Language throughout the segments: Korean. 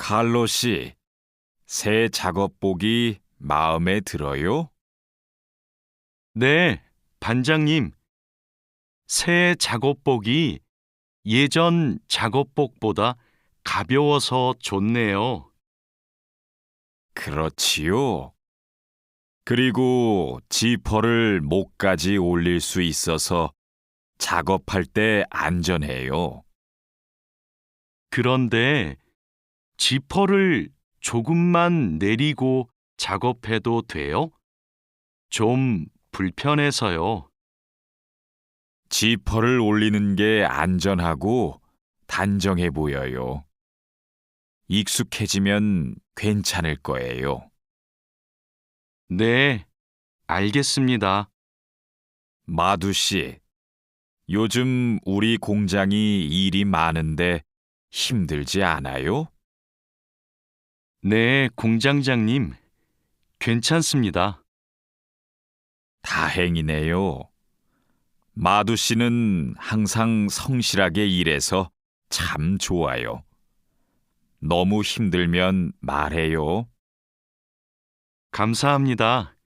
칼로 씨, 새 작업복이 마음에 들어요? 네, 반장님. 새 작업복이 예전 작업복보다 가벼워서 좋네요. 그렇지요. 그리고 지퍼를 목까지 올릴 수 있어서 작업할 때 안전해요. 그런데 지퍼를 조금만 내리고 작업해도 돼요? 좀 불편해서요. 지퍼를 올리는 게 안전하고 단정해 보여요. 익숙해지면 괜찮을 거예요. 네, 알겠습니다. 마두 씨, 요즘 우리 공장이 일이 많은데 힘들지 않아요? 네, 공장장님. 괜찮습니다. 다행이네요. 마두 씨는 항상 성실하게 일해서 참 좋아요. 너무 힘들면 말해요. 감사합니다.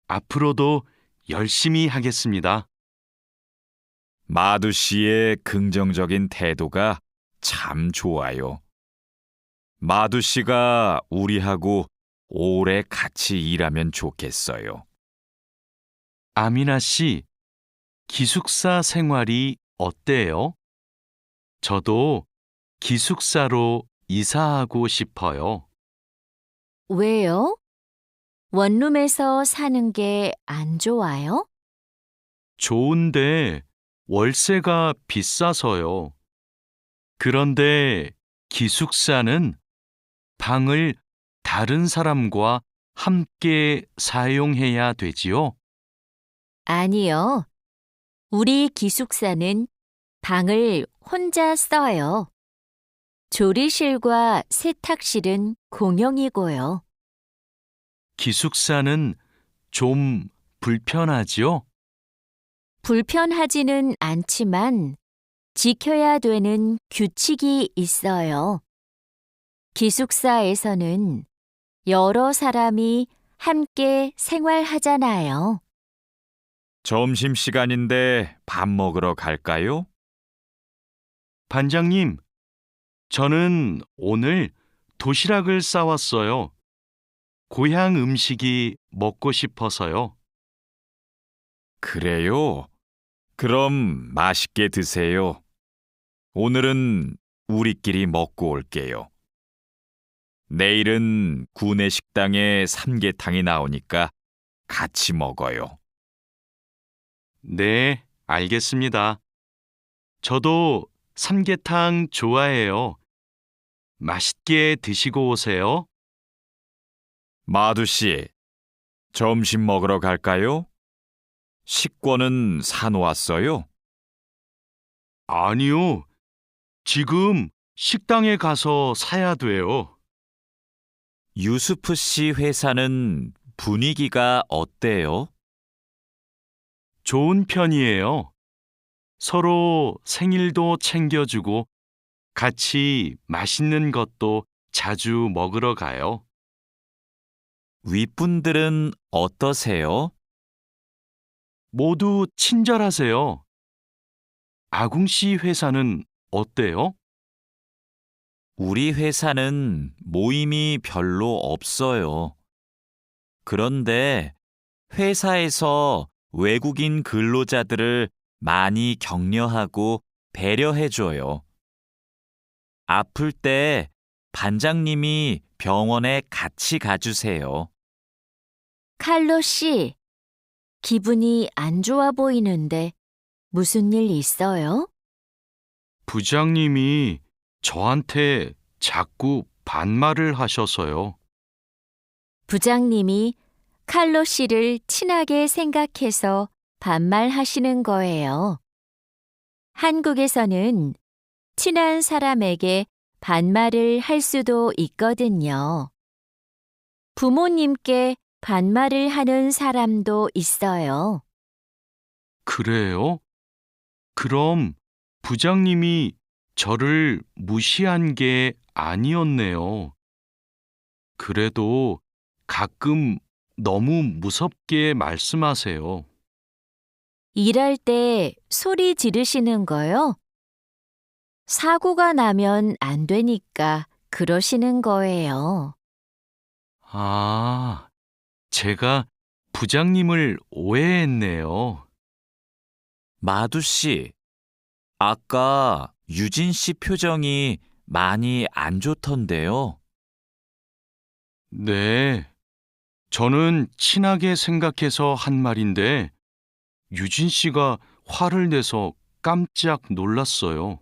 앞으로도 열심히 하겠습니다. 마두 씨의 긍정적인 태도가 참 좋아요. 마두 씨가 우리하고 오래 같이 일하면 좋겠어요. 아미나 씨, 기숙사 생활이 어때요? 저도 기숙사로 이사하고 싶어요. 왜요? 원룸에서 사는 게 안 좋아요? 좋은데 월세가 비싸서요. 그런데 기숙사는 방을 다른 사람과 함께 사용해야 되지요? 아니요. 우리 기숙사는 방을 혼자 써요. 조리실과 세탁실은 공용이고요. 기숙사는 좀 불편하지요? 불편하지는 않지만 지켜야 되는 규칙이 있어요. 기숙사에서는 여러 사람이 함께 생활하잖아요. 점심시간인데 밥 먹으러 갈까요? 반장님, 저는 오늘 도시락을 싸왔어요. 고향 음식이 먹고 싶어서요. 그래요? 그럼 맛있게 드세요. 오늘은 우리끼리 먹고 올게요. 내일은 구내 식당에 삼계탕이 나오니까 같이 먹어요. 네, 알겠습니다. 저도 삼계탕 좋아해요. 맛있게 드시고 오세요. 마두 씨, 점심 먹으러 갈까요? 식권은 사놓았어요? 아니요, 지금 식당에 가서 사야 돼요. 유수프 씨 회사는 분위기가 어때요? 좋은 편이에요. 서로 생일도 챙겨주고 같이 맛있는 것도 자주 먹으러 가요. 윗분들은 어떠세요? 모두 친절하세요. 아궁 씨 회사는 어때요? 우리 회사는 모임이 별로 없어요. 그런데 회사에서 외국인 근로자들을 많이 격려하고 배려해줘요. 아플 때 반장님이 병원에 같이 가주세요. 칼로 씨, 기분이 안 좋아 보이는데 무슨 일 있어요? 부장님이 저한테 자꾸 반말을 하셔서요. 부장님이 칼로 씨를 친하게 생각해서 반말하시는 거예요. 한국에서는 친한 사람에게 반말을 할 수도 있거든요. 부모님께 반말을 하는 사람도 있어요. 그래요? 그럼 부장님이 저를 무시한 게 아니었네요. 그래도 가끔 너무 무섭게 말씀하세요. 일할 때 소리 지르시는 거요? 사고가 나면 안 되니까 그러시는 거예요. 아, 제가 부장님을 오해했네요. 마두 씨, 아까 유진 씨 표정이 많이 안 좋던데요. 네, 저는 친하게 생각해서 한 말인데, 유진 씨가 화를 내서 깜짝 놀랐어요.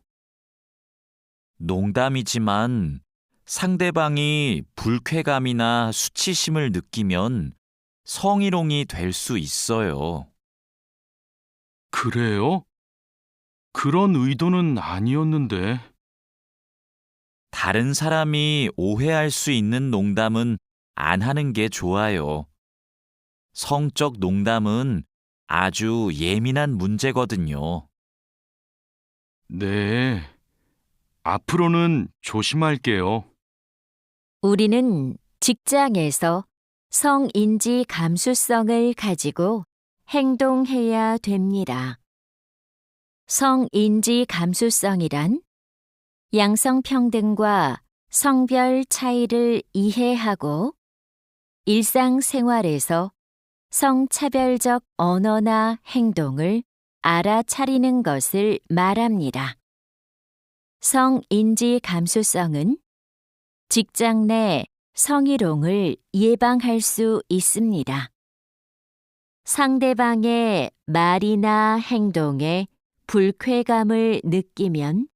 농담이지만 상대방이 불쾌감이나 수치심을 느끼면 성희롱이 될 수 있어요. 그래요? 그런 의도는 아니었는데. 다른 사람이 오해할 수 있는 농담은 안 하는 게 좋아요. 성적 농담은 아주 예민한 문제거든요. 네, 앞으로는 조심할게요. 우리는 직장에서 성인지 감수성을 가지고 행동해야 됩니다. 성인지 감수성이란 양성평등과 성별 차이를 이해하고 일상생활에서 성차별적 언어나 행동을 알아차리는 것을 말합니다. 성인지 감수성은 직장 내 성희롱을 예방할 수 있습니다. 상대방의 말이나 행동에 불쾌감을 느끼면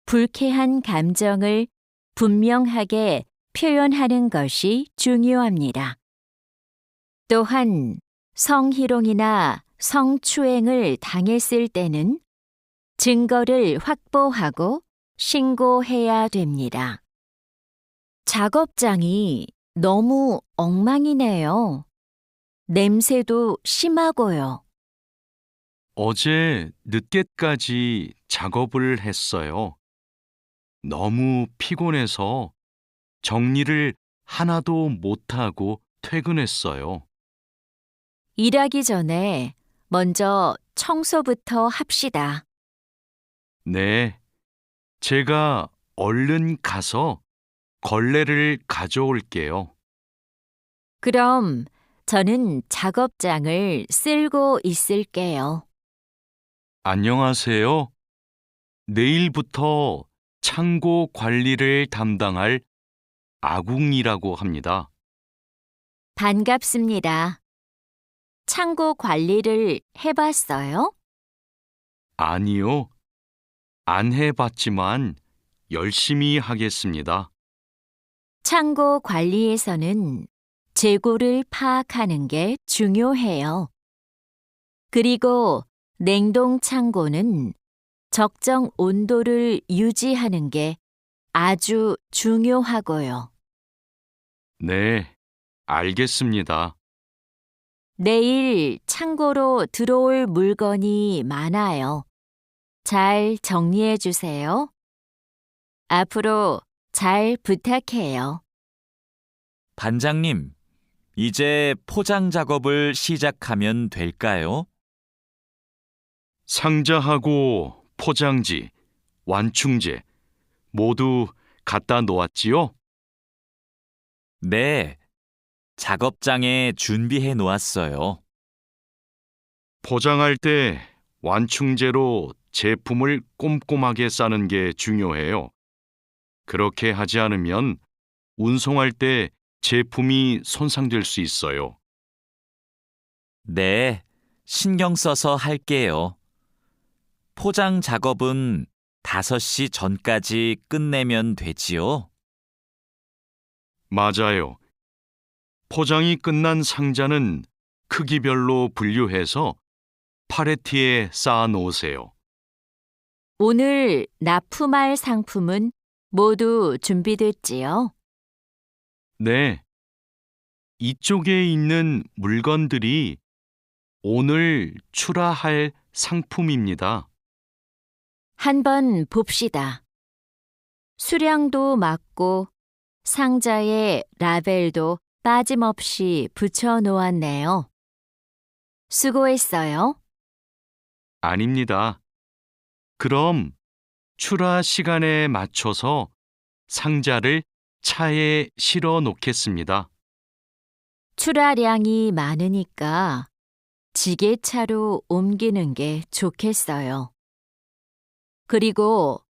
불쾌한 감정을 분명하게 표현하는 것이 중요합니다. 또한 성희롱이나 성추행을 당했을 때는 증거를 확보하고 신고해야 됩니다. 작업장이 너무 엉망이네요. 냄새도 심하고요. 어제 늦게까지 작업을 했어요. 너무 피곤해서 정리를 하나도 못하고 퇴근했어요. 일하기 전에 먼저 청소부터 합시다. 네, 제가 얼른 가서 걸레를 가져올게요. 그럼 저는 작업장을 쓸고 있을게요. 안녕하세요. 내일부터 창고 관리를 담당할 아궁이라고 합니다. 반갑습니다. 창고 관리를 해봤어요? 아니요, 안 해봤지만 열심히 하겠습니다. 창고 관리에서는 재고를 파악하는 게 중요해요. 그리고 냉동 창고는 적정 온도를 유지하는 게 아주 중요하고요. 네, 알겠습니다. 내일 창고로 들어올 물건이 많아요. 잘 정리해 주세요. 앞으로 잘 부탁해요. 반장님, 이제 포장 작업을 시작하면 될까요? 상자하고 포장지, 완충제 모두 갖다 놓았지요? 네, 작업장에 준비해 놓았어요. 포장할 때 완충제로 제품을 꼼꼼하게 싸는 게 중요해요. 그렇게 하지 않으면 운송할 때 제품이 손상될 수 있어요. 네, 신경 써서 할게요. 포장 작업은 5시 전까지 끝내면 되지요? 맞아요. 포장이 끝난 상자는 크기별로 분류해서 팔레트에 쌓아 놓으세요. 오늘 납품할 상품은 모두 준비됐지요? 네. 이쪽에 있는 물건들이 오늘 출하할 상품입니다. 한번 봅시다. 수량도 맞고 상자에 라벨도 빠짐없이 붙여 놓았네요. 수고했어요. 아닙니다. 그럼 출하 시간에 맞춰서 상자를 차에 실어 놓겠습니다. 출하량이 많으니까 지게차로 옮기는 게 좋겠어요. 그리고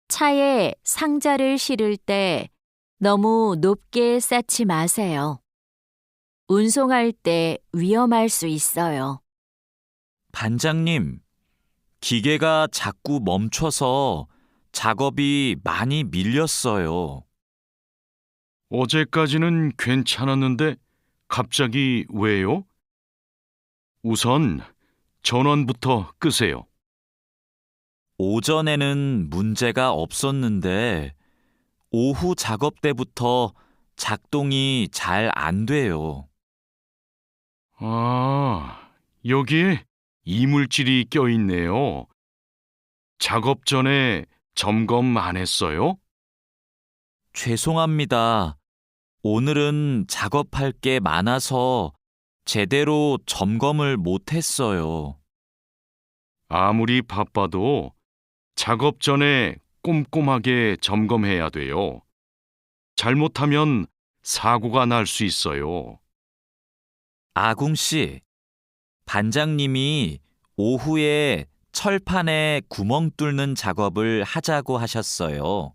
차에 상자를 실을 때 너무 높게 쌓지 마세요. 운송할 때 위험할 수 있어요. 반장님, 기계가 자꾸 멈춰서 작업이 많이 밀렸어요. 어제까지는 괜찮았는데 갑자기 왜요? 우선 전원부터 끄세요. 오전에는 문제가 없었는데 오후 작업 때부터 작동이 잘 안 돼요. 아, 여기에 이물질이 껴있네요. 작업 전에 점검 안 했어요? 죄송합니다. 오늘은 작업할 게 많아서 제대로 점검을 못 했어요. 아무리 바빠도 작업 전에 꼼꼼하게 점검해야 돼요. 잘못하면 사고가 날 수 있어요. 아궁 씨, 반장님이 오후에 철판에 구멍 뚫는 작업을 하자고 하셨어요.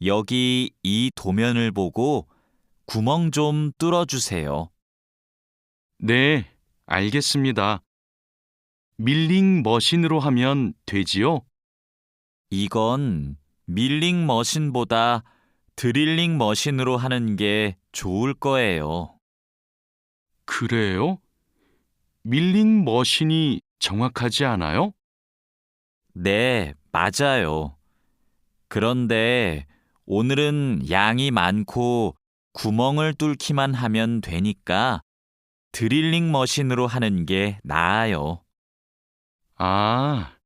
여기 이 도면을 보고 구멍 좀 뚫어주세요. 네, 알겠습니다. 밀링 머신으로 하면 되지요? 이건 밀링 머신보다 드릴링 머신으로 하는 게 좋을 거예요. 그래요? 밀링 머신이 정확하지 않아요? 네, 맞아요. 그런데 오늘은 양이 많고 구멍을 뚫기만 하면 되니까 드릴링 머신으로 하는 게 나아요. 아,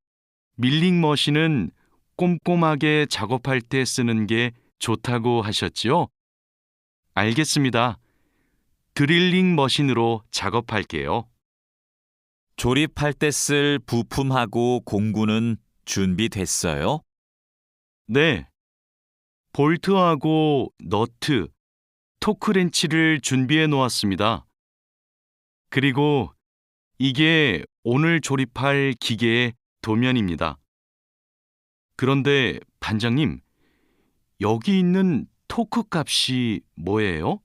밀링 머신은 꼼꼼하게 작업할 때 쓰는 게 좋다고 하셨지요? 알겠습니다. 드릴링 머신으로 작업할게요. 조립할 때 쓸 부품하고 공구는 준비됐어요? 네. 볼트하고 너트, 토크렌치를 준비해 놓았습니다. 그리고 이게 오늘 조립할 기계의 도면입니다. 그런데 반장님, 여기 있는 토크 값이 뭐예요?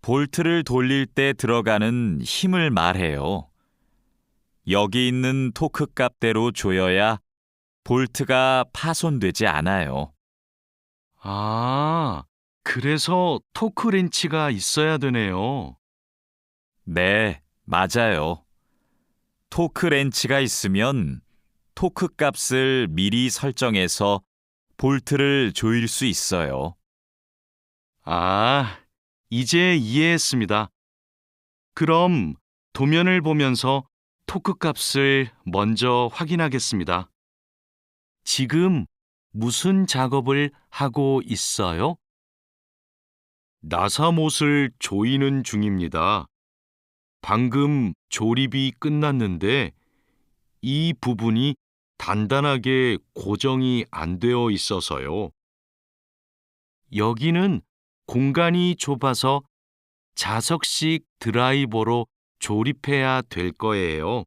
볼트를 돌릴 때 들어가는 힘을 말해요. 여기 있는 토크 값대로 조여야 볼트가 파손되지 않아요. 아, 그래서 토크렌치가 있어야 되네요. 네, 맞아요. 토크 렌치가 있으면 토크 값을 미리 설정해서 볼트를 조일 수 있어요. 아, 이제 이해했습니다. 그럼 도면을 보면서 토크 값을 먼저 확인하겠습니다. 지금 무슨 작업을 하고 있어요? 나사못을 조이는 중입니다. 방금 조립이 끝났는데 이 부분이 단단하게 고정이 안 되어 있어서요. 여기는 공간이 좁아서 자석식 드라이버로 조립해야 될 거예요.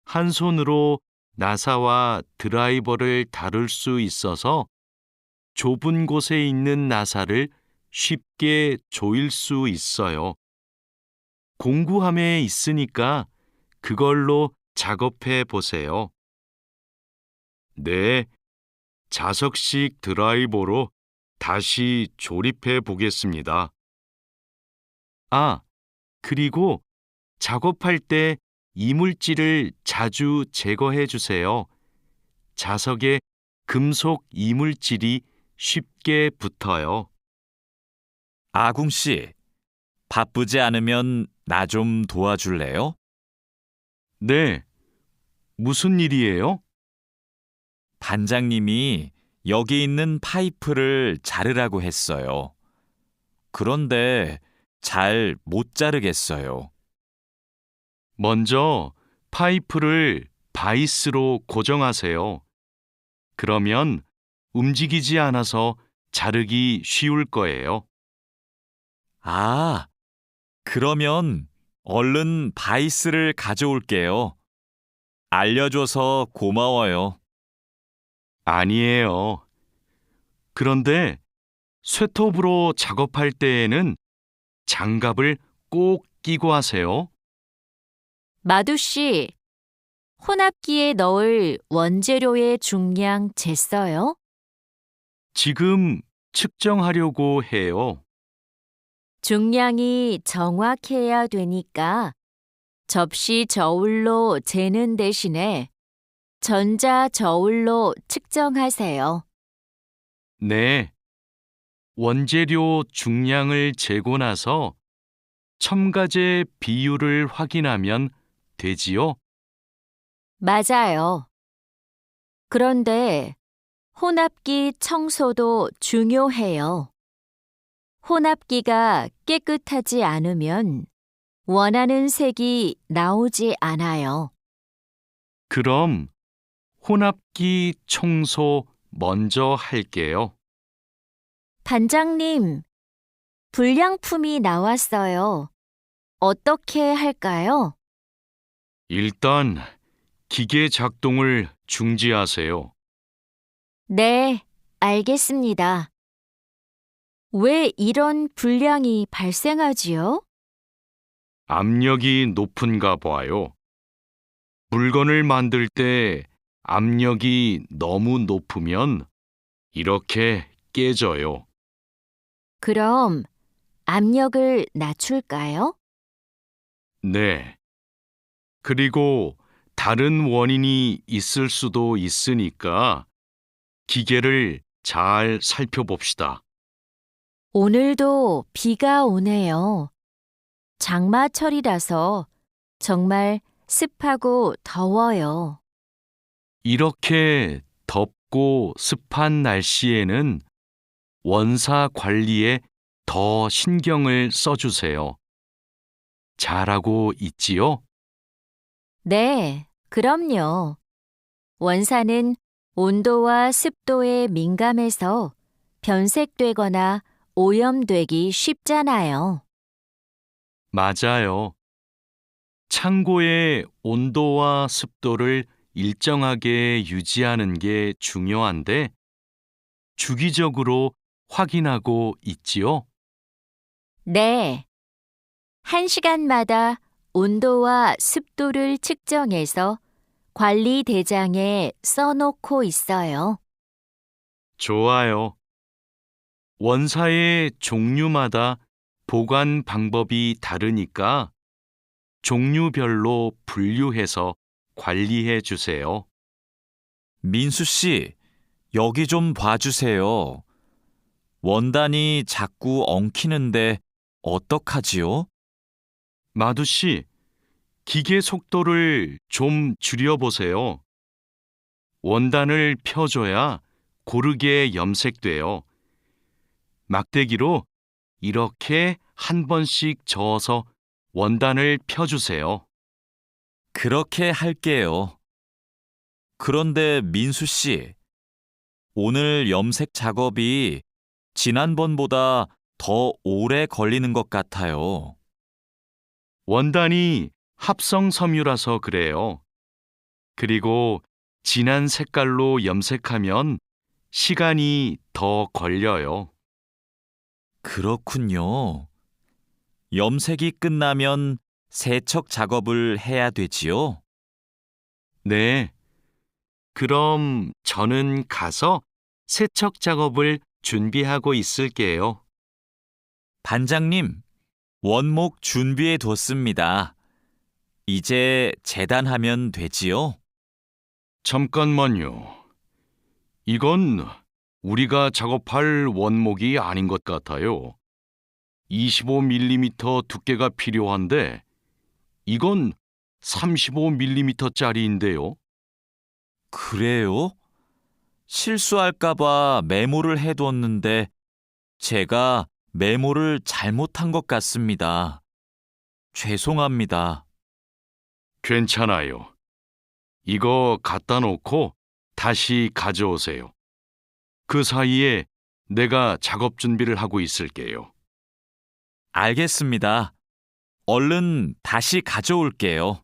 한 손으로 나사와 드라이버를 다룰 수 있어서 좁은 곳에 있는 나사를 쉽게 조일 수 있어요. 공구함에 있으니까 그걸로 작업해 보세요. 네, 자석식 드라이버로 다시 조립해 보겠습니다. 아, 그리고 작업할 때 이물질을 자주 제거해 주세요. 자석에 금속 이물질이 쉽게 붙어요. 아궁 씨, 바쁘지 않으면 나 좀 도와줄래요? 네, 무슨 일이에요? 반장님이 여기 있는 파이프를 자르라고 했어요. 그런데 잘 못 자르겠어요. 먼저 파이프를 바이스로 고정하세요. 그러면 움직이지 않아서 자르기 쉬울 거예요. 아, 그러면 얼른 바이스를 가져올게요. 알려줘서 고마워요. 아니에요. 그런데 쇠톱으로 작업할 때에는 장갑을 꼭 끼고 하세요. 마두 씨, 혼합기에 넣을 원재료의 중량 쟀어요? 지금 측정하려고 해요. 중량이 정확해야 되니까 접시 저울로 재는 대신에 전자 저울로 측정하세요. 네. 원재료 중량을 재고 나서 첨가제 비율을 확인하면 되지요? 맞아요. 그런데 혼합기 청소도 중요해요. 혼합기가 깨끗하지 않으면 원하는 색이 나오지 않아요. 그럼 혼합기 청소 먼저 할게요. 반장님, 불량품이 나왔어요. 어떻게 할까요? 일단 기계 작동을 중지하세요. 네, 알겠습니다. 왜 이런 불량이 발생하지요? 압력이 높은가 봐요. 물건을 만들 때 압력이 너무 높으면 이렇게 깨져요. 그럼 압력을 낮출까요? 네. 그리고 다른 원인이 있을 수도 있으니까 기계를 잘 살펴봅시다. 오늘도 비가 오네요. 장마철이라서 정말 습하고 더워요. 이렇게 덥고 습한 날씨에는 원사 관리에 더 신경을 써주세요. 잘하고 있지요? 네, 그럼요. 원사는 온도와 습도에 민감해서 변색되거나 오염되기 쉽잖아요. 맞아요. 창고의 온도와 습도를 일정하게 유지하는 게 중요한데 주기적으로 확인하고 있지요? 네. 1시간마다 온도와 습도를 측정해서 관리 대장에 써놓고 있어요. 좋아요. 원사의 종류마다 보관 방법이 다르니까 종류별로 분류해서 관리해 주세요. 민수 씨, 여기 좀 봐주세요. 원단이 자꾸 엉키는데 어떡하지요? 마두 씨, 기계 속도를 좀 줄여보세요. 원단을 펴줘야 고르게 염색돼요. 막대기로 이렇게 한 번씩 저어서 원단을 펴주세요. 그렇게 할게요. 그런데 민수 씨, 오늘 염색 작업이 지난번보다 더 오래 걸리는 것 같아요. 원단이 합성 섬유라서 그래요. 그리고 진한 색깔로 염색하면 시간이 더 걸려요. 그렇군요. 염색이 끝나면 세척 작업을 해야 되지요? 네. 그럼 저는 가서 세척 작업을 준비하고 있을게요. 반장님, 원목 준비해 뒀습니다. 이제 재단하면 되지요? 잠깐만요. 이건 우리가 작업할 원목이 아닌 것 같아요. 25mm 두께가 필요한데 이건 35mm짜리인데요. 그래요? 실수할까봐 메모를 해뒀는데 제가 메모를 잘못한 것 같습니다. 죄송합니다. 괜찮아요. 이거 갖다 놓고 다시 가져오세요. 그 사이에 내가 작업 준비를 하고 있을게요. 알겠습니다. 얼른 다시 가져올게요.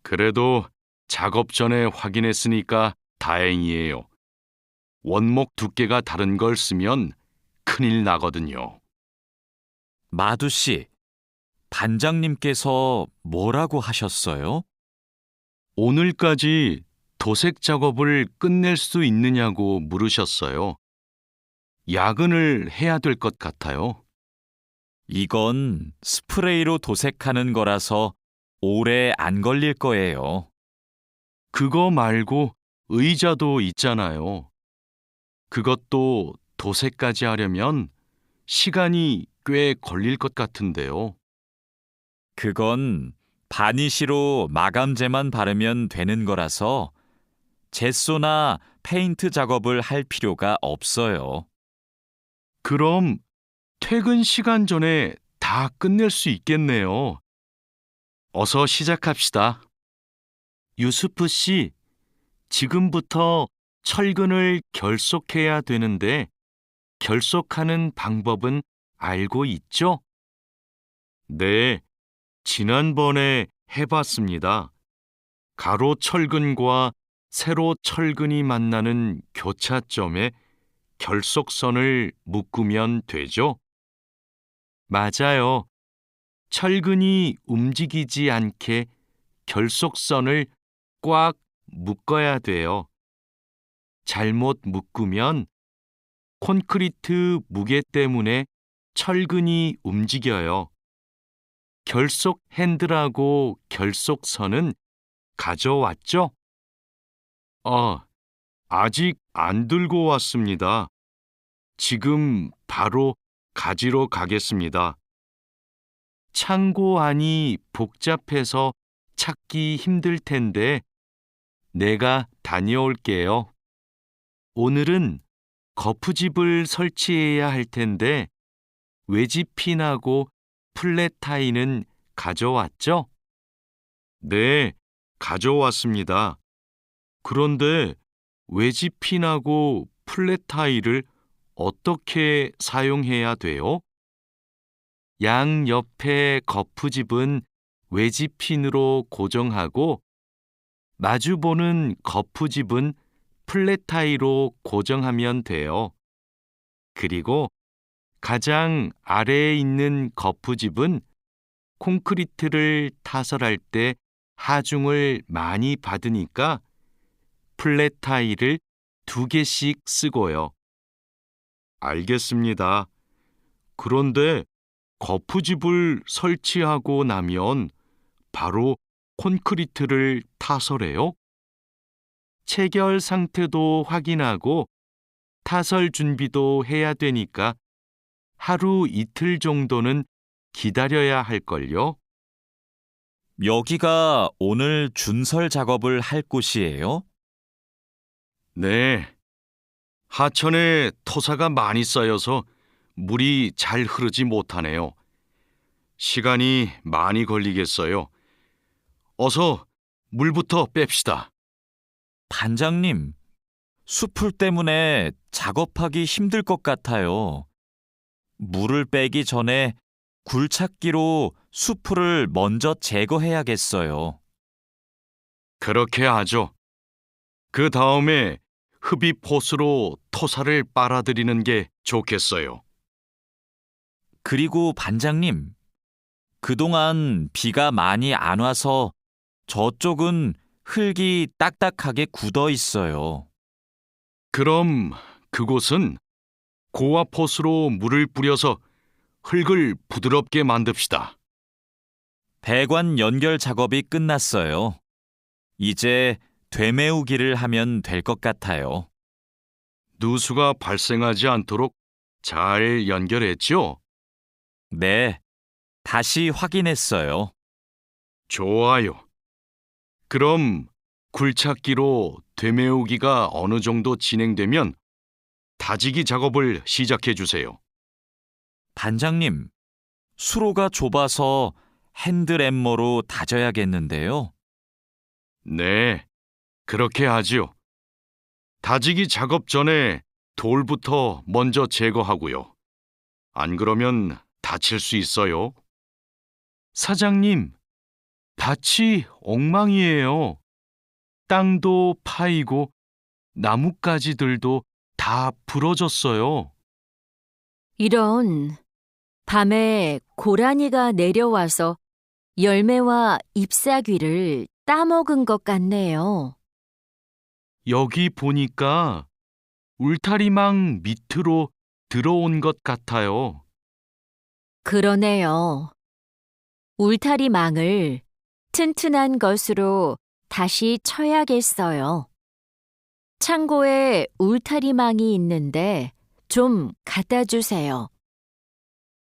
그래도 작업 전에 확인했으니까 다행이에요. 원목 두께가 다른 걸 쓰면 큰일 나거든요. 마두 씨, 반장님께서 뭐라고 하셨어요? 오늘까지 도색 작업을 끝낼 수 있느냐고 물으셨어요. 야근을 해야 될 것 같아요. 이건 스프레이로 도색하는 거라서 오래 안 걸릴 거예요. 그거 말고 의자도 있잖아요. 그것도 도색까지 하려면 시간이 꽤 걸릴 것 같은데요. 그건 바니쉬로 마감제만 바르면 되는 거라서 젯소나 페인트 작업을 할 필요가 없어요. 그럼 퇴근 시간 전에 다 끝낼 수 있겠네요. 어서 시작합시다. 유수프 씨, 지금부터 철근을 결속해야 되는데 결속하는 방법은 알고 있죠? 네, 지난번에 해봤습니다. 가로 철근과 세로 철근이 만나는 교차점에 결속선을 묶으면 되죠? 맞아요. 철근이 움직이지 않게 결속선을 꽉 묶어야 돼요. 잘못 묶으면 콘크리트 무게 때문에 철근이 움직여요. 결속 핸들하고 결속선은 가져왔죠? 아직 안 들고 왔습니다. 지금 바로 가지러 가겠습니다. 창고 안이 복잡해서 찾기 힘들 텐데 내가 다녀올게요. 오늘은 거푸집을 설치해야 할 텐데 외집핀하고 플랫 타이는 가져왔죠? 네, 가져왔습니다. 그런데 외집핀하고 플랫 타이를 어떻게 사용해야 돼요? 양 옆에 거푸집은 외집핀으로 고정하고 마주보는 거푸집은 플랫 타이로 고정하면 돼요. 그리고 가장 아래에 있는 거푸집은 콘크리트를 타설할 때 하중을 많이 받으니까 플랫 타이를 2개씩 쓰고요. 알겠습니다. 그런데 거푸집을 설치하고 나면 바로 콘크리트를 타설해요? 체결 상태도 확인하고 타설 준비도 해야 되니까 하루 이틀 정도는 기다려야 할걸요? 여기가 오늘 준설 작업을 할 곳이에요? 네. 하천에 토사가 많이 쌓여서 물이 잘 흐르지 못하네요. 시간이 많이 걸리겠어요. 어서 물부터 뺍시다. 반장님, 숲풀 때문에 작업하기 힘들 것 같아요. 물을 빼기 전에 굴착기로 숲풀을 먼저 제거해야겠어요. 그렇게 하죠. 그 다음에 흡입 호스로 토사를 빨아들이는 게 좋겠어요. 그리고 반장님, 그동안 비가 많이 안 와서 저쪽은 흙이 딱딱하게 굳어 있어요. 그럼 그곳은 고압 호스로 물을 뿌려서 흙을 부드럽게 만듭시다. 배관 연결 작업이 끝났어요. 이제 되메우기를 하면 될 것 같아요. 누수가 발생하지 않도록 잘 연결했죠? 네, 다시 확인했어요. 좋아요. 그럼 굴착기로 되메우기가 어느 정도 진행되면 다지기 작업을 시작해 주세요. 반장님, 수로가 좁아서 핸드램머로 다져야겠는데요. 네, 그렇게 하지요. 다지기 작업 전에 돌부터 먼저 제거하고요. 안 그러면 다칠 수 있어요. 사장님, 밭이 엉망이에요. 땅도 파이고 나뭇가지들도 다 부러졌어요. 이런, 밤에 고라니가 내려와서 열매와 잎사귀를 따먹은 것 같네요. 여기 보니까 울타리망 밑으로 들어온 것 같아요. 그러네요. 울타리망을 튼튼한 것으로 다시 쳐야겠어요. 창고에 울타리망이 있는데 좀 갖다 주세요.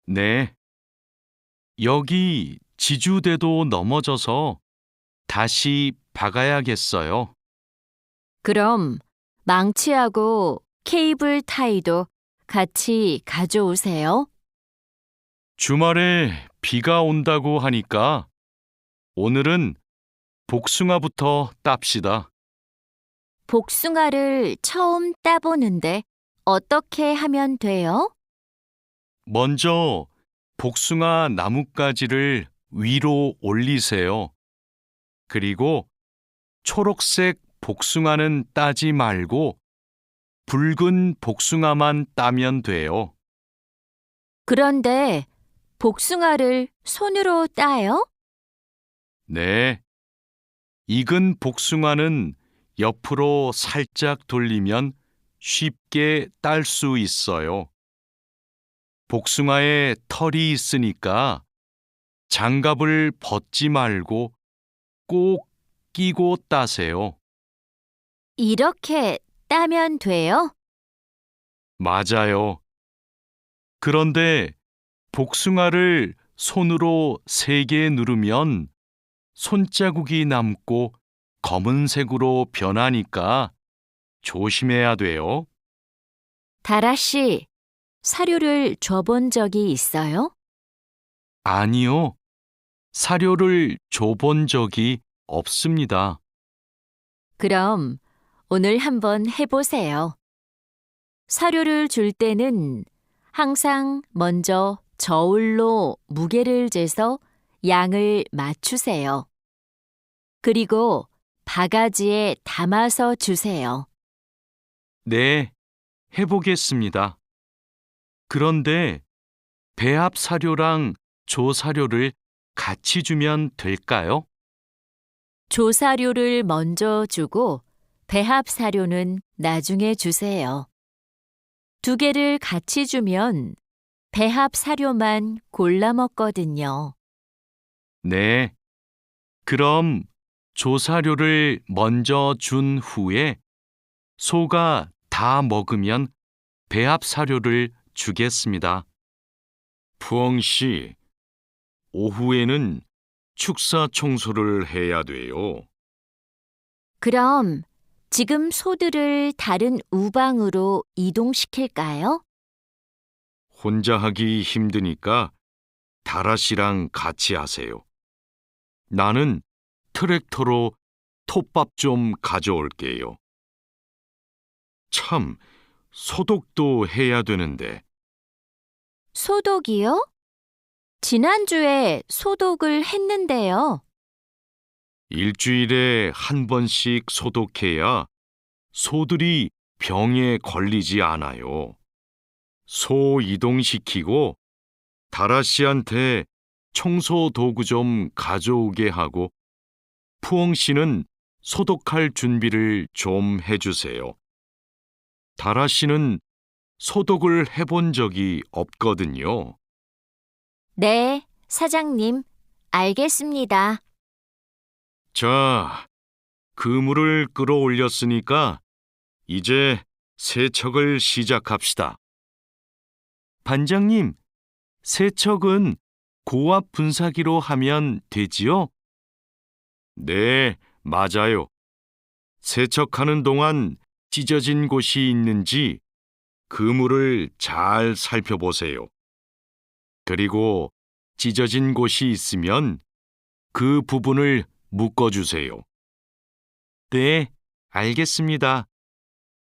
네. 여기 지주대도 넘어져서 다시 박아야겠어요. 그럼 망치하고 케이블 타이도 같이 가져오세요. 주말에 비가 온다고 하니까 오늘은 복숭아부터 땁시다. 복숭아를 처음 따보는데 어떻게 하면 돼요? 먼저 복숭아 나뭇가지를 위로 올리세요. 그리고 초록색 복숭아는 따지 말고 붉은 복숭아만 따면 돼요. 그런데 복숭아를 손으로 따요? 네. 익은 복숭아는 옆으로 살짝 돌리면 쉽게 딸 수 있어요. 복숭아에 털이 있으니까 장갑을 벗지 말고 꼭 끼고 따세요. 이렇게 따면 돼요? 맞아요. 그런데 복숭아를 손으로 세게 누르면 손자국이 남고 검은색으로 변하니까 조심해야 돼요. 다라 씨, 사료를 줘본 적이 있어요? 아니요. 사료를 줘본 적이 없습니다. 그럼 오늘 한번 해보세요. 사료를 줄 때는 항상 먼저 저울로 무게를 재서 양을 맞추세요. 그리고 바가지에 담아서 주세요. 네, 해보겠습니다. 그런데 배합 사료랑 조사료를 같이 주면 될까요? 조사료를 먼저 주고 배합 사료는 나중에 주세요. 두 개를 같이 주면 배합 사료만 골라 먹거든요. 네. 그럼 조사료를 먼저 준 후에 소가 다 먹으면 배합 사료를 주겠습니다. 푸엉 씨, 오후에는 축사 청소를 해야 돼요. 그럼 지금 소들을 다른 우방으로 이동시킬까요? 혼자 하기 힘드니까 다라 씨랑 같이 하세요. 나는 트랙터로 톱밥 좀 가져올게요. 참, 소독도 해야 되는데. 소독이요? 지난주에 소독을 했는데요. 일주일에 한 번씩 소독해야 소들이 병에 걸리지 않아요. 소 이동시키고 다라 씨한테 청소 도구 좀 가져오게 하고 푸엉 씨는 소독할 준비를 좀 해주세요. 다라 씨는 소독을 해본 적이 없거든요. 네, 사장님, 알겠습니다. 자, 그물을 끌어올렸으니까 이제 세척을 시작합시다. 반장님, 세척은 고압 분사기로 하면 되지요? 네, 맞아요. 세척하는 동안 찢어진 곳이 있는지 그물을 잘 살펴보세요. 그리고 찢어진 곳이 있으면 그 부분을 묶어주세요. 네, 알겠습니다.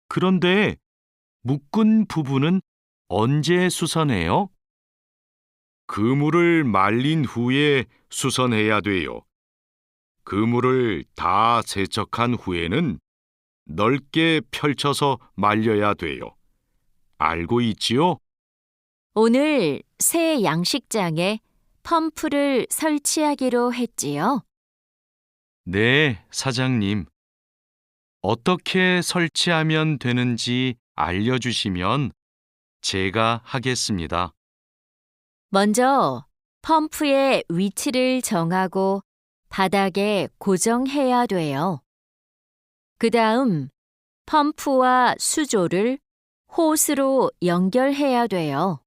그런데 묶은 부분은 언제 수선해요? 그물을 말린 후에 수선해야 돼요. 그물을 다 세척한 후에는 넓게 펼쳐서 말려야 돼요. 알고 있지요? 오늘 새 양식장에 펌프를 설치하기로 했지요. 네, 사장님. 어떻게 설치하면 되는지 알려주시면 제가 하겠습니다. 먼저 펌프의 위치를 정하고 바닥에 고정해야 돼요. 그 다음 펌프와 수조를 호스로 연결해야 돼요.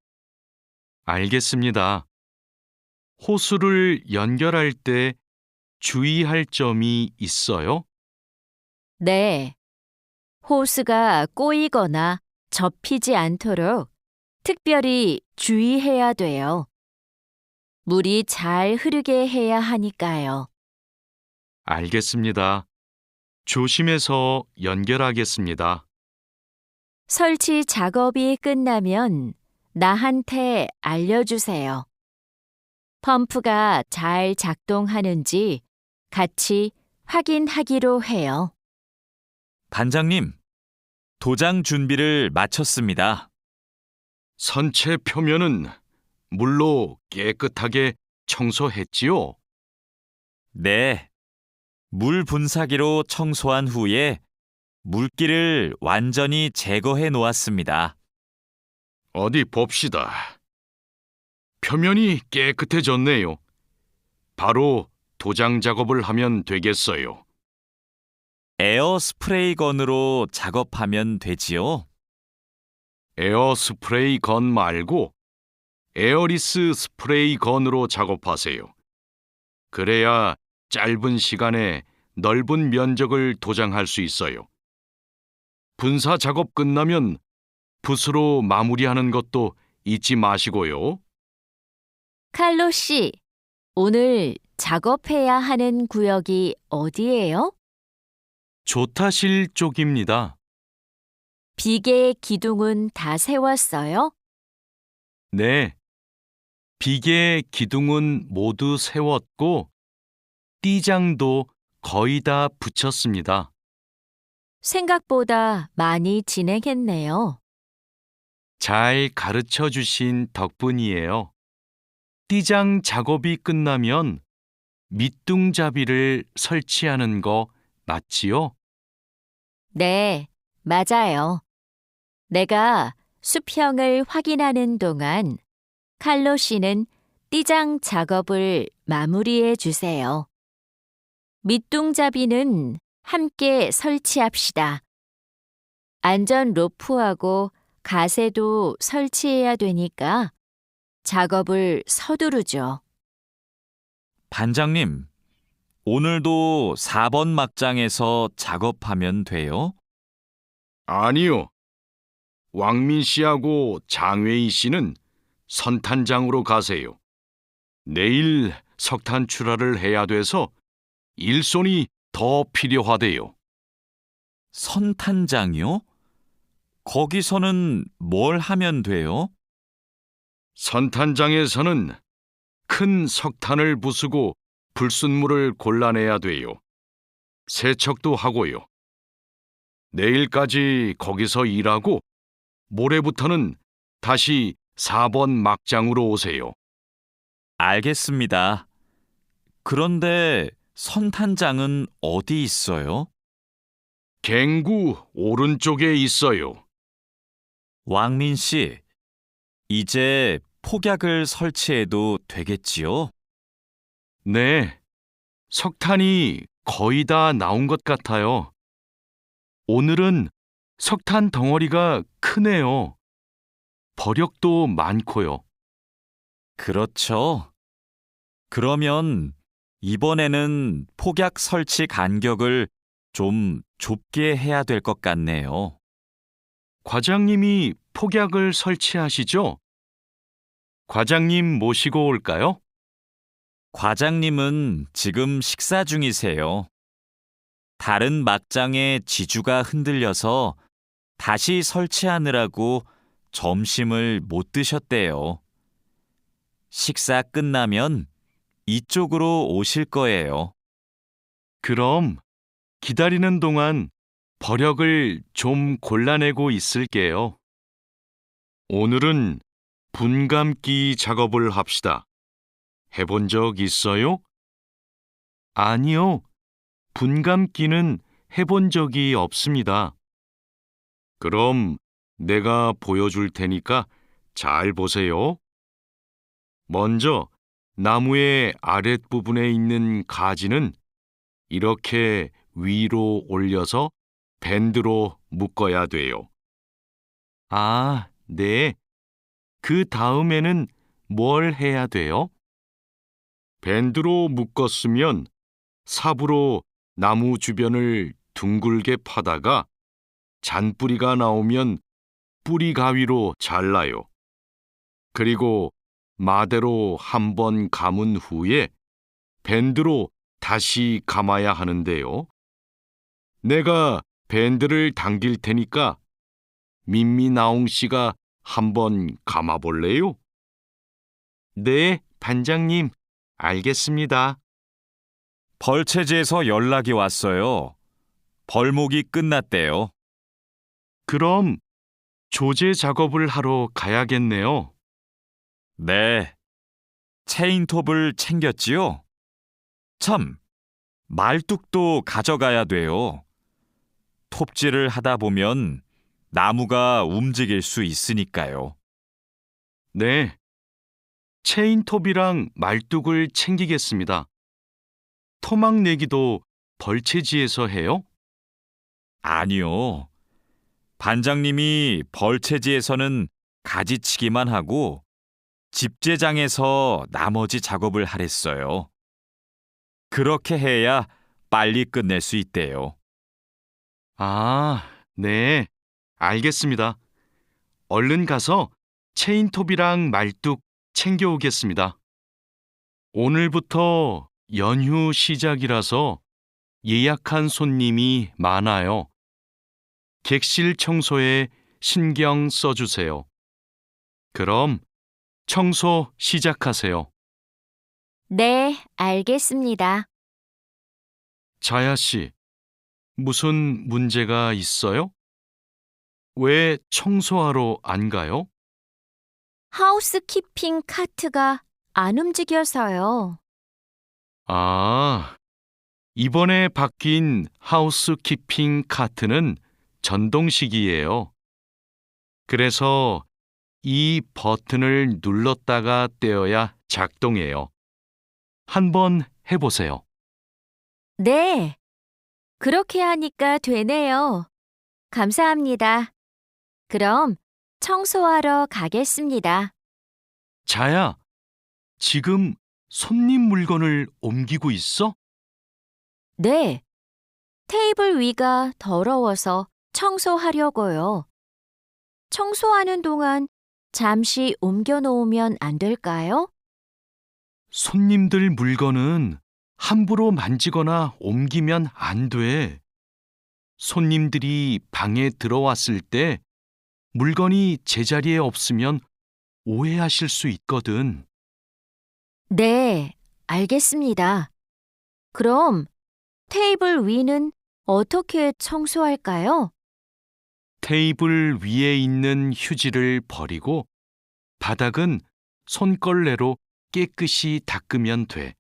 알겠습니다. 호수를 연결할 때 주의할 점이 있어요? 네. 호스가 꼬이거나 접히지 않도록 특별히 주의해야 돼요. 물이 잘 흐르게 해야 하니까요. 알겠습니다. 조심해서 연결하겠습니다. 설치 작업이 끝나면 나한테 알려주세요. 펌프가 잘 작동하는지 같이 확인하기로 해요. 반장님, 도장 준비를 마쳤습니다. 선체 표면은 물로 깨끗하게 청소했지요? 네. 물 분사기로 청소한 후에 물기를 완전히 제거해 놓았습니다. 어디 봅시다. 표면이 깨끗해졌네요. 바로 도장 작업을 하면 되겠어요. 에어 스프레이 건으로 작업하면 되지요? 에어 스프레이 건 말고 에어리스 스프레이 건으로 작업하세요. 그래야 짧은 시간에 넓은 면적을 도장할 수 있어요. 분사 작업 끝나면 붓으로 마무리하는 것도 잊지 마시고요. 칼로 씨, 오늘 작업해야 하는 구역이 어디예요? 조타실 쪽입니다. 비계 기둥은 다 세웠어요? 네. 비계 기둥은 모두 세웠고 띠장도 거의 다 붙였습니다. 생각보다 많이 진행했네요. 잘 가르쳐 주신 덕분이에요. 띠장 작업이 끝나면 밑둥잡이를 설치하는 거 맞지요? 네, 맞아요. 내가 수평을 확인하는 동안 칼로 씨는 띠장 작업을 마무리해 주세요. 밑둥잡이는 함께 설치합시다. 안전 로프하고 가세도 설치해야 되니까 작업을 서두르죠. 반장님, 오늘도 4번 막장에서 작업하면 돼요? 아니요. 왕민 씨하고 장웨이 씨는 선탄장으로 가세요. 내일 석탄 출하를 해야 돼서 일손이 더 필요하대요. 선탄장이요? 거기서는 뭘 하면 돼요? 선탄장에서는 큰 석탄을 부수고 불순물을 골라내야 돼요. 세척도 하고요. 내일까지 거기서 일하고 모레부터는 다시 4번 막장으로 오세요. 알겠습니다. 그런데 선탄장은 어디 있어요? 갱구 오른쪽에 있어요. 왕민 씨, 이제 폭약을 설치해도 되겠지요? 네, 석탄이 거의 다 나온 것 같아요. 오늘은 석탄 덩어리가 크네요. 버력도 많고요. 그렇죠. 그러면 이번에는 폭약 설치 간격을 좀 좁게 해야 될 것 같네요. 과장님이 폭약을 설치하시죠? 과장님 모시고 올까요? 과장님은 지금 식사 중이세요. 다른 막장에 지주가 흔들려서 다시 설치하느라고 점심을 못 드셨대요. 식사 끝나면 이쪽으로 오실 거예요. 그럼 기다리는 동안 버력을 좀 골라내고 있을게요. 오늘은 분감기 작업을 합시다. 해본 적 있어요? 아니요. 분감기는 해본 적이 없습니다. 그럼 내가 보여줄 테니까 잘 보세요. 먼저 나무의 아랫부분에 있는 가지는 이렇게 위로 올려서 밴드로 묶어야 돼요. 아, 네. 그 다음에는 뭘 해야 돼요? 밴드로 묶었으면 삽으로 나무 주변을 둥글게 파다가 잔뿌리가 나오면 뿌리 가위로 잘라요. 그리고 마대로 한 번 감은 후에 밴드로 다시 감아야 하는데요. 내가 밴드를 당길 테니까 민미나옹 씨가 한번 감아볼래요? 네, 반장님, 알겠습니다. 벌채지에서 연락이 왔어요. 벌목이 끝났대요. 그럼 조제 작업을 하러 가야겠네요. 네. 체인톱을 챙겼지요? 참, 말뚝도 가져가야 돼요. 톱질을 하다 보면 나무가 움직일 수 있으니까요. 네, 체인톱이랑 말뚝을 챙기겠습니다. 토막 내기도 벌채지에서 해요? 아니요. 반장님이 벌채지에서는 가지치기만 하고 집제장에서 나머지 작업을 하랬어요. 그렇게 해야 빨리 끝낼 수 있대요. 아, 네, 알겠습니다. 얼른 가서 체인톱이랑 말뚝 챙겨오겠습니다. 오늘부터 연휴 시작이라서 예약한 손님이 많아요. 객실 청소에 신경 써주세요. 그럼 청소 시작하세요. 네, 알겠습니다. 자야 씨, 무슨 문제가 있어요? 왜 청소하러 안 가요? 하우스키핑 카트가 안 움직여서요. 아, 이번에 바뀐 하우스키핑 카트는 전동식이에요. 그래서 이 버튼을 눌렀다가 떼어야 작동해요. 한번 해보세요. 네, 그렇게 하니까 되네요. 감사합니다. 그럼 청소하러 가겠습니다. 자야, 지금 손님 물건을 옮기고 있어? 네, 테이블 위가 더러워서 청소하려고요. 청소하는 동안 잠시 옮겨 놓으면 안 될까요? 손님들 물건은 함부로 만지거나 옮기면 안 돼. 손님들이 방에 들어왔을 때 물건이 제자리에 없으면 오해하실 수 있거든. 네, 알겠습니다. 그럼 테이블 위는 어떻게 청소할까요? 테이블 위에 있는 휴지를 버리고 바닥은 손걸레로 깨끗이 닦으면 돼.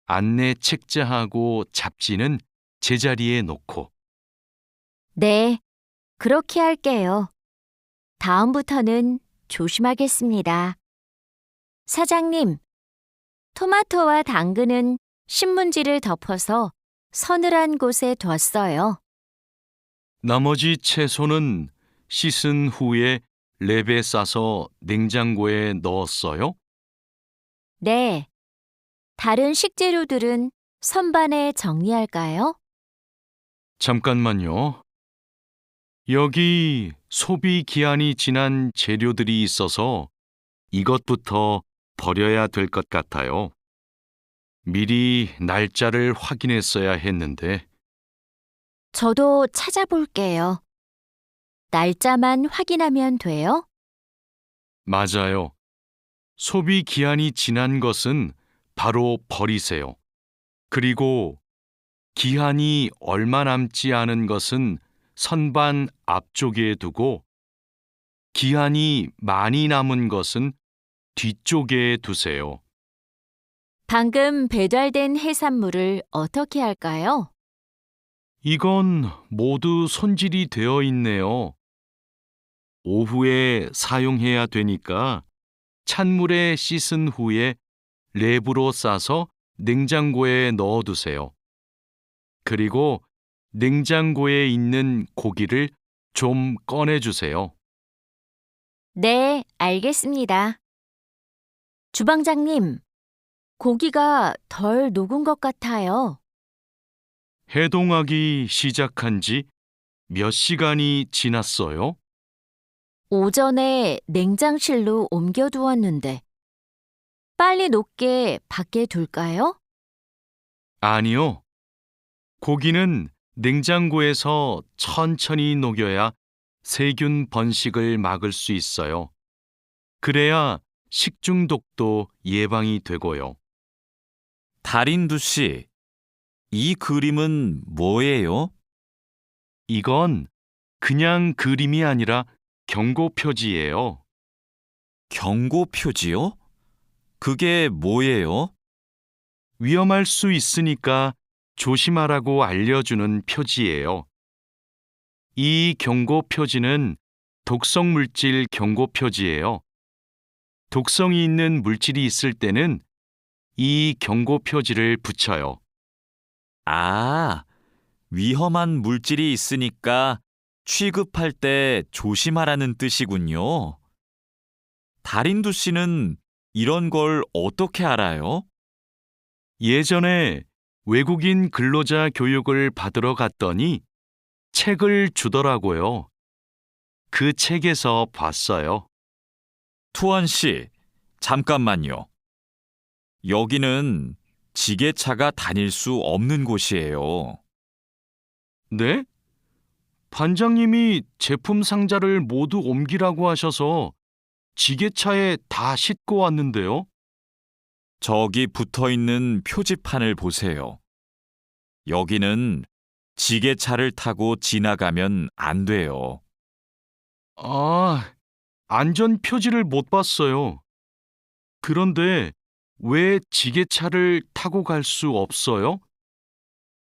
안내 책자하고 잡지는 제자리에 놓고. 네, 그렇게 할게요. 다음부터는 조심하겠습니다. 사장님, 토마토와 당근은 신문지를 덮어서 서늘한 곳에 뒀어요. 나머지 채소는 씻은 후에 랩에 싸서 냉장고에 넣었어요? 네, 다른 식재료들은 선반에 정리할까요? 잠깐만요. 여기 소비 기한이 지난 재료들이 있어서 이것부터 버려야 될 것 같아요. 미리 날짜를 확인했어야 했는데, 저도 찾아볼게요. 날짜만 확인하면 돼요? 맞아요. 소비 기한이 지난 것은 바로 버리세요. 그리고 기한이 얼마 남지 않은 것은 선반 앞쪽에 두고 기한이 많이 남은 것은 뒤쪽에 두세요. 방금 배달된 해산물을 어떻게 할까요? 이건 모두 손질이 되어 있네요. 오후에 사용해야 되니까 찬물에 씻은 후에 랩으로 싸서 냉장고에 넣어두세요. 그리고 냉장고에 있는 고기를 좀 꺼내주세요. 네, 알겠습니다. 주방장님, 고기가 덜 녹은 것 같아요. 해동하기 시작한 지 몇 시간이 지났어요? 오전에 냉장실로 옮겨두었는데, 빨리 녹게 밖에 둘까요? 아니요. 고기는 냉장고에서 천천히 녹여야 세균 번식을 막을 수 있어요. 그래야 식중독도 예방이 되고요. 달인두 씨, 이 그림은 뭐예요? 이건 그냥 그림이 아니라 경고 표지예요. 경고 표지요? 그게 뭐예요? 위험할 수 있으니까 조심하라고 알려주는 표지예요. 이 경고 표지는 독성 물질 경고 표지예요. 독성이 있는 물질이 있을 때는 이 경고 표지를 붙여요. 아, 위험한 물질이 있으니까 취급할 때 조심하라는 뜻이군요. 달인두 씨는 이런 걸 어떻게 알아요? 예전에 외국인 근로자 교육을 받으러 갔더니 책을 주더라고요. 그 책에서 봤어요. 투원 씨, 잠깐만요. 여기는 지게차가 다닐 수 없는 곳이에요. 네? 반장님이 제품 상자를 모두 옮기라고 하셔서 지게차에 다 싣고 왔는데요. 저기 붙어 있는 표지판을 보세요. 여기는 지게차를 타고 지나가면 안 돼요. 아, 안전 표지를 못 봤어요. 그런데 왜 지게차를 타고 갈 수 없어요?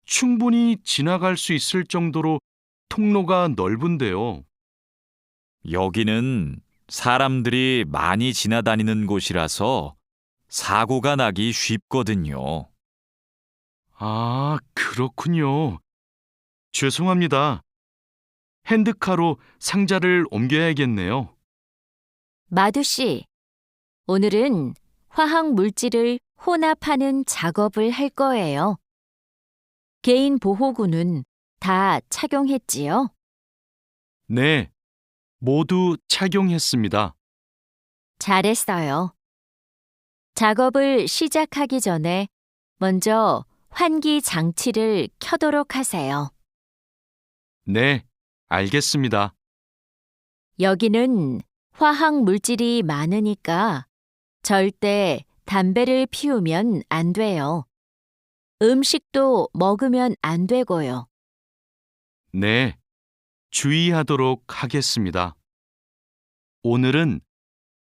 충분히 지나갈 수 있을 정도로 통로가 넓은데요. 여기는 사람들이 많이 지나다니는 곳이라서 사고가 나기 쉽거든요. 아, 그렇군요. 죄송합니다. 핸드카로 상자를 옮겨야겠네요. 마두 씨, 오늘은 화학 물질을 혼합하는 작업을 할 거예요. 개인 보호구는 다 착용했지요? 네, 모두 착용했습니다. 잘했어요. 작업을 시작하기 전에 먼저 환기 장치를 켜도록 하세요. 네, 알겠습니다. 여기는 화학 물질이 많으니까 절대 담배를 피우면 안 돼요. 음식도 먹으면 안 되고요. 네, 주의하도록 하겠습니다. 오늘은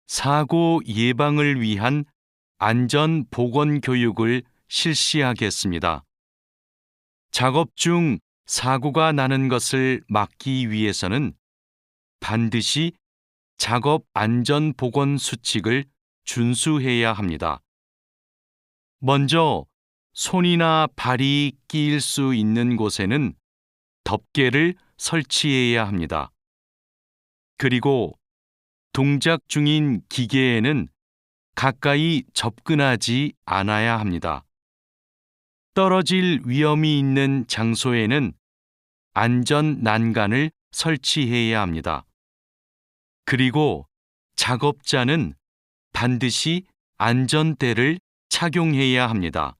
사고 예방을 위한 안전 보건 교육을 실시하겠습니다. 작업 중 사고가 나는 것을 막기 위해서는 반드시 작업 안전 보건 수칙을 준수해야 합니다. 먼저 손이나 발이 끼일 수 있는 곳에는 덮개를 설치해야 합니다. 그리고 동작 중인 기계에는 가까이 접근하지 않아야 합니다. 떨어질 위험이 있는 장소에는 안전 난간을 설치해야 합니다. 그리고 작업자는 반드시 안전대를 착용해야 합니다.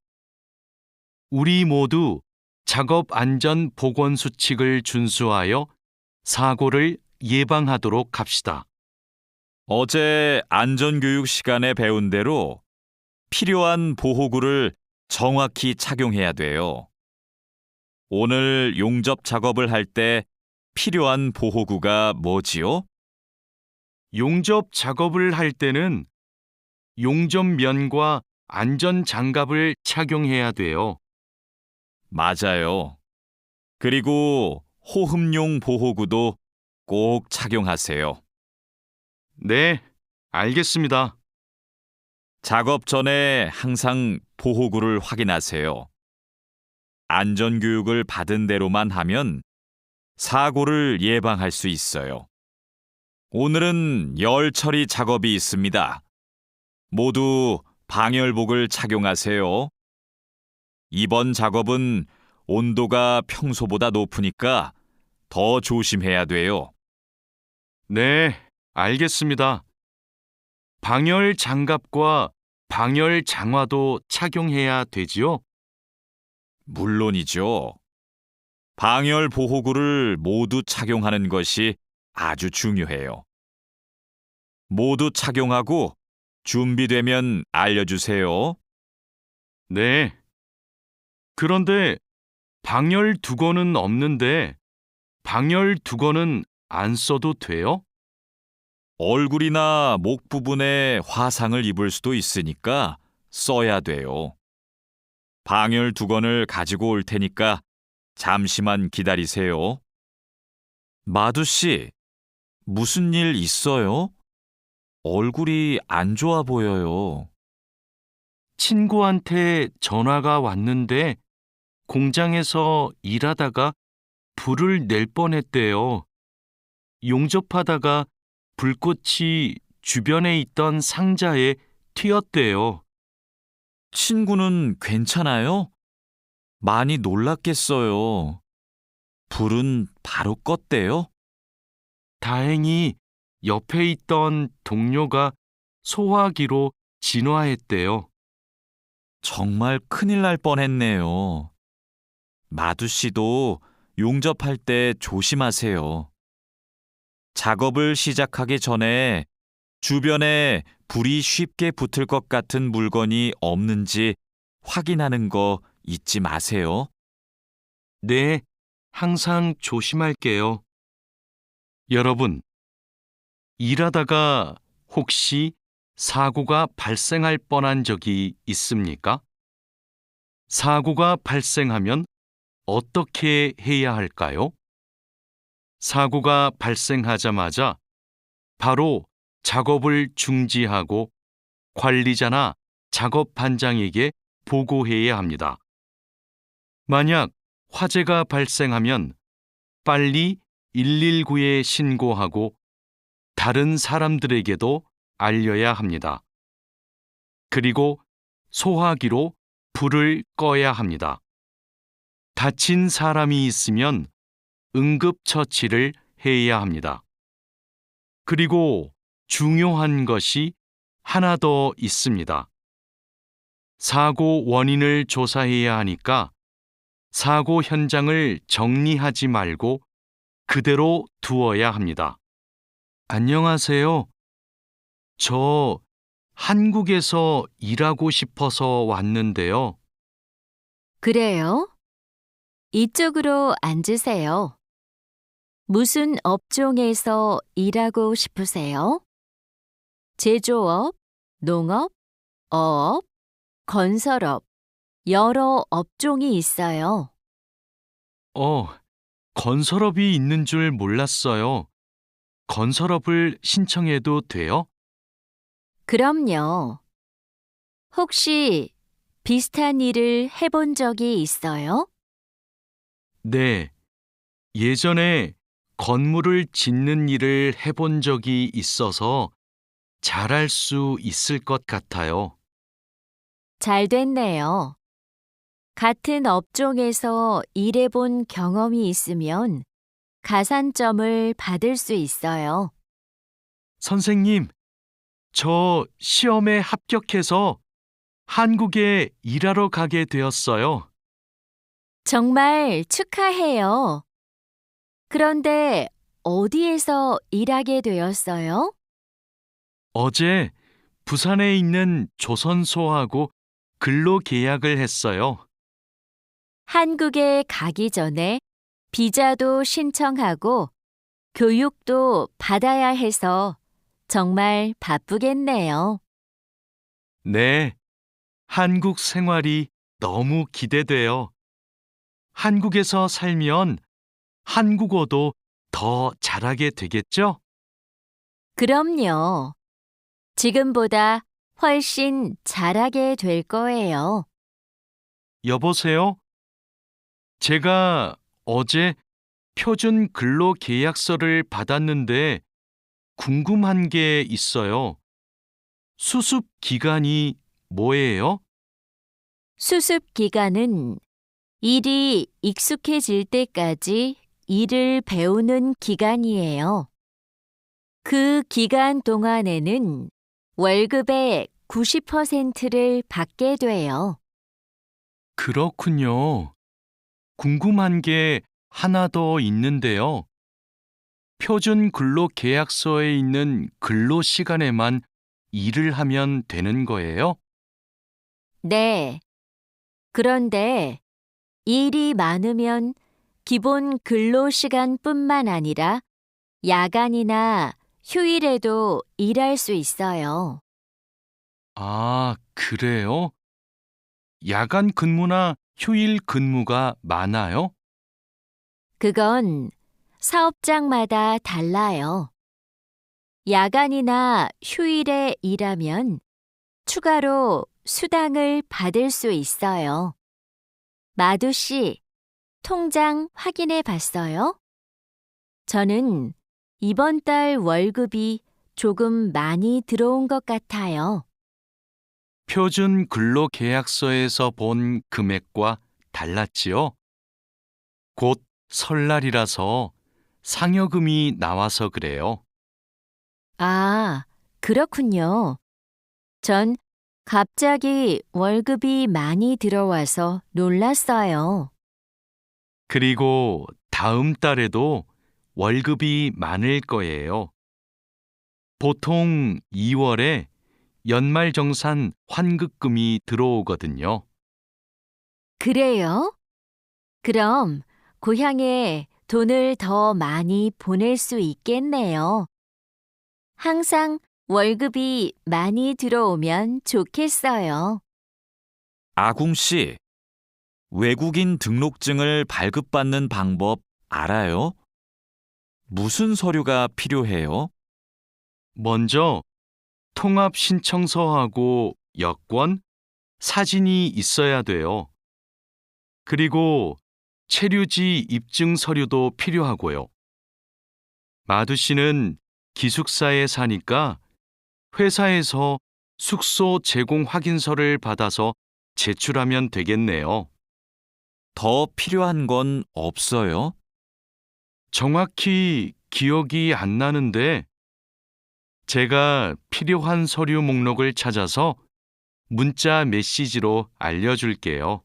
우리 모두 작업 안전 보건 수칙을 준수하여 사고를 예방하도록 합시다. 어제 안전교육 시간에 배운 대로 필요한 보호구를 정확히 착용해야 돼요. 오늘 용접 작업을 할 때 필요한 보호구가 뭐지요? 용접 작업을 할 때는 용접면과 안전 장갑을 착용해야 돼요. 맞아요. 그리고 호흡용 보호구도 꼭 착용하세요. 네, 알겠습니다. 작업 전에 항상 보호구를 확인하세요. 안전교육을 받은 대로만 하면 사고를 예방할 수 있어요. 오늘은 열 처리 작업이 있습니다. 모두 방열복을 착용하세요. 이번 작업은 온도가 평소보다 높으니까 더 조심해야 돼요. 네, 알겠습니다. 방열 장갑과 방열 장화도 착용해야 되지요? 물론이죠. 방열 보호구를 모두 착용하는 것이 아주 중요해요. 모두 착용하고 준비되면 알려주세요. 네. 그런데 방열 두건은 없는데 방열 두건은 안 써도 돼요? 얼굴이나 목 부분에 화상을 입을 수도 있으니까 써야 돼요. 방열 두건을 가지고 올 테니까 잠시만 기다리세요. 마두 씨, 무슨 일 있어요? 얼굴이 안 좋아 보여요. 친구한테 전화가 왔는데 공장에서 일하다가 불을 낼 뻔했대요. 용접하다가 불꽃이 주변에 있던 상자에 튀었대요. 친구는 괜찮아요? 많이 놀랐겠어요. 불은 바로 껐대요? 다행히 옆에 있던 동료가 소화기로 진화했대요. 정말 큰일 날 뻔했네요. 마두 씨도 용접할 때 조심하세요. 작업을 시작하기 전에 주변에 불이 쉽게 붙을 것 같은 물건이 없는지 확인하는 거 잊지 마세요. 네, 항상 조심할게요. 여러분, 일하다가 혹시 사고가 발생할 뻔한 적이 있습니까? 사고가 발생하면 어떻게 해야 할까요? 사고가 발생하자마자 바로 작업을 중지하고 관리자나 작업 반장에게 보고해야 합니다. 만약 화재가 발생하면 빨리 119에 신고하고 다른 사람들에게도 알려야 합니다. 그리고 소화기로 불을 꺼야 합니다. 다친 사람이 있으면 응급처치를 해야 합니다. 그리고 중요한 것이 하나 더 있습니다. 사고 원인을 조사해야 하니까 사고 현장을 정리하지 말고 그대로 두어야 합니다. 안녕하세요. 저 한국에서 일하고 싶어서 왔는데요. 그래요? 이쪽으로 앉으세요. 무슨 업종에서 일하고 싶으세요? 제조업, 농업, 어업, 건설업, 여러 업종이 있어요. 건설업이 있는 줄 몰랐어요. 건설업을 신청해도 돼요? 그럼요. 혹시 비슷한 일을 해본 적이 있어요? 네. 예전에 건물을 짓는 일을 해본 적이 있어서 잘할 수 있을 것 같아요. 잘 됐네요. 같은 업종에서 일해본 경험이 있으면 가산점을 받을 수 있어요. 선생님, 저 시험에 합격해서 한국에 일하러 가게 되었어요. 정말 축하해요. 그런데 어디에서 일하게 되었어요? 어제 부산에 있는 조선소하고 근로 계약을 했어요. 한국에 가기 전에 비자도 신청하고 교육도 받아야 해서 정말 바쁘겠네요. 네, 한국 생활이 너무 기대돼요. 한국에서 살면 한국어도 더 잘하게 되겠죠? 그럼요. 지금보다 훨씬 잘하게 될 거예요. 여보세요? 제가 어제 표준 근로 계약서를 받았는데 궁금한 게 있어요. 수습 기간이 뭐예요? 수습 기간은 일이 익숙해질 때까지 일을 배우는 기간이에요. 그 기간 동안에는 월급의 90%를 받게 돼요. 그렇군요. 궁금한 게 하나 더 있는데요. 표준 근로 계약서에 있는 근로 시간에만 일을 하면 되는 거예요? 네. 그런데 일이 많으면 기본 근로 시간뿐만 아니라 야간이나 휴일에도 일할 수 있어요. 아, 그래요? 야간 근무나 휴일 근무가 많아요? 그건 사업장마다 달라요. 야간이나 휴일에 일하면 추가로 수당을 받을 수 있어요. 마두 씨, 통장 확인해 봤어요? 저는 이번 달 월급이 조금 많이 들어온 것 같아요. 표준 근로 계약서에서 본 금액과 달랐지요? 곧 설날이라서 상여금이 나와서 그래요. 아, 그렇군요. 전 갑자기 월급이 많이 들어와서 놀랐어요. 그리고 다음 달에도 월급이 많을 거예요. 보통 2월에 연말정산 환급금이 들어오거든요. 그래요? 그럼 고향에 돈을 더 많이 보낼 수 있겠네요. 항상 월급이 많이 들어오면 좋겠어요. 아궁 씨, 외국인 등록증을 발급받는 방법 알아요? 무슨 서류가 필요해요? 먼저 통합 신청서하고 여권, 사진이 있어야 돼요. 그리고 체류지 입증 서류도 필요하고요. 마두 씨는 기숙사에 사니까 회사에서 숙소 제공 확인서를 받아서 제출하면 되겠네요. 더 필요한 건 없어요? 정확히 기억이 안 나는데 제가 필요한 서류 목록을 찾아서 문자 메시지로 알려줄게요.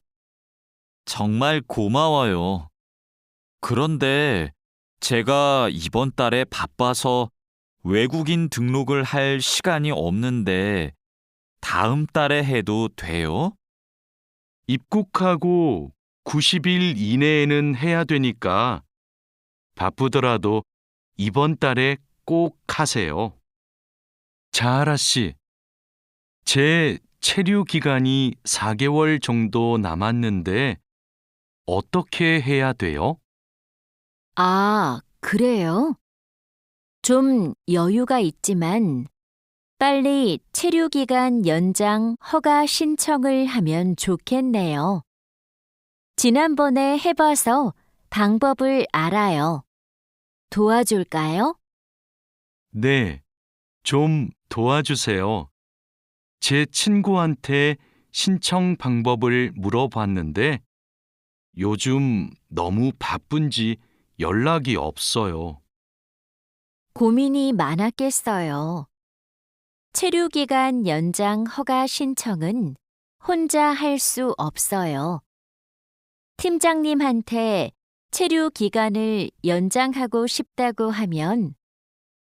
정말 고마워요. 그런데 제가 이번 달에 바빠서 외국인 등록을 할 시간이 없는데 다음 달에 해도 돼요? 입국하고 90일 이내에는 해야 되니까 바쁘더라도 이번 달에 꼭 하세요. 자하라 씨, 제 체류 기간이 4개월 정도 남았는데 어떻게 해야 돼요? 아, 그래요? 좀 여유가 있지만 빨리 체류기간 연장 허가 신청을 하면 좋겠네요. 지난번에 해봐서 방법을 알아요. 도와줄까요? 네, 좀 도와주세요. 제 친구한테 신청 방법을 물어봤는데 요즘 너무 바쁜지 연락이 없어요. 고민이 많았겠어요. 체류기간 연장 허가 신청은 혼자 할 수 없어요. 팀장님한테 체류 기간을 연장하고 싶다고 하면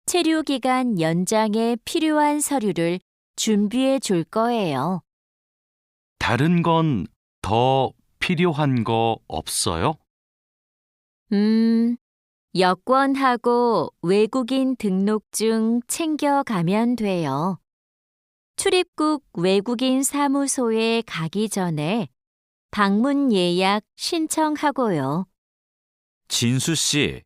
체류 기간 연장에 필요한 서류를 준비해 줄 거예요. 다른 건 더 필요한 거 없어요? 여권하고 외국인 등록증 챙겨가면 돼요. 출입국 외국인 사무소에 가기 전에 방문 예약 신청하고요. 진수 씨,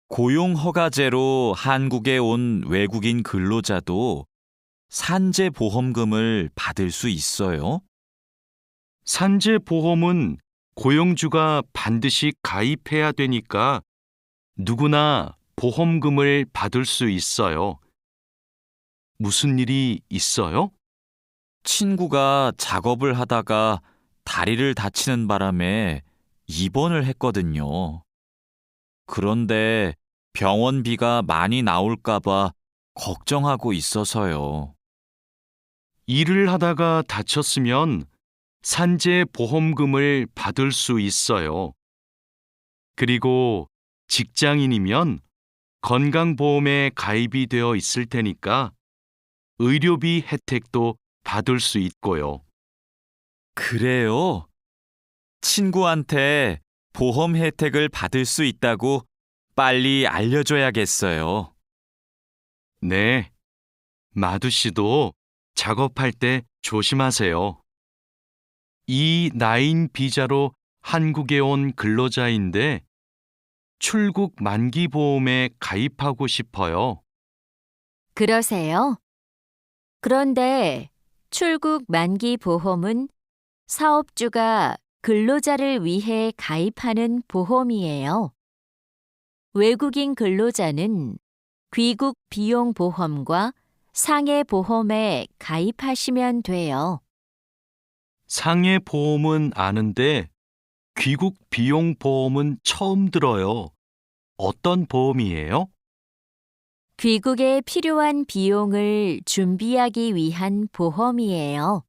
고용 허가제로 한국에 온 외국인 근로자도 산재 보험금을 받을 수 있어요? 산재 보험은 고용주가 반드시 가입해야 되니까 누구나 보험금을 받을 수 있어요. 무슨 일이 있어요? 친구가 작업을 하다가 다리를 다치는 바람에 입원을 했거든요. 그런데 병원비가 많이 나올까봐 걱정하고 있어서요. 일을 하다가 다쳤으면 산재 보험금을 받을 수 있어요. 그리고 직장인이면 건강보험에 가입이 되어 있을 테니까 의료비 혜택도 받을 수 있고요. 그래요? 친구한테 보험 혜택을 받을 수 있다고 빨리 알려줘야겠어요. 네, 마두 씨도 작업할 때 조심하세요. E9 비자로 한국에 온 근로자인데 출국 만기 보험에 가입하고 싶어요. 그러세요? 그런데 출국 만기 보험은 사업주가 근로자를 위해 가입하는 보험이에요. 외국인 근로자는 귀국 비용 보험과 상해 보험에 가입하시면 돼요. 상해 보험은 아는데 귀국 비용 보험은 처음 들어요. 어떤 보험이에요? 귀국에 필요한 비용을 준비하기 위한 보험이에요.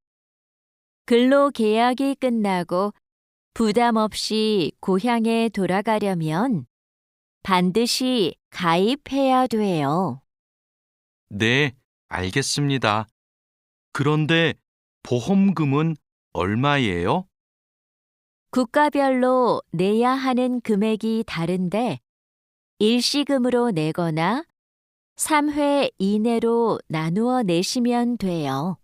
근로 계약이 끝나고 부담 없이 고향에 돌아가려면 반드시 가입해야 돼요. 네, 알겠습니다. 그런데 보험금은 얼마예요? 국가별로 내야 하는 금액이 다른데 일시금으로 내거나 3회 이내로 나누어 내시면 돼요.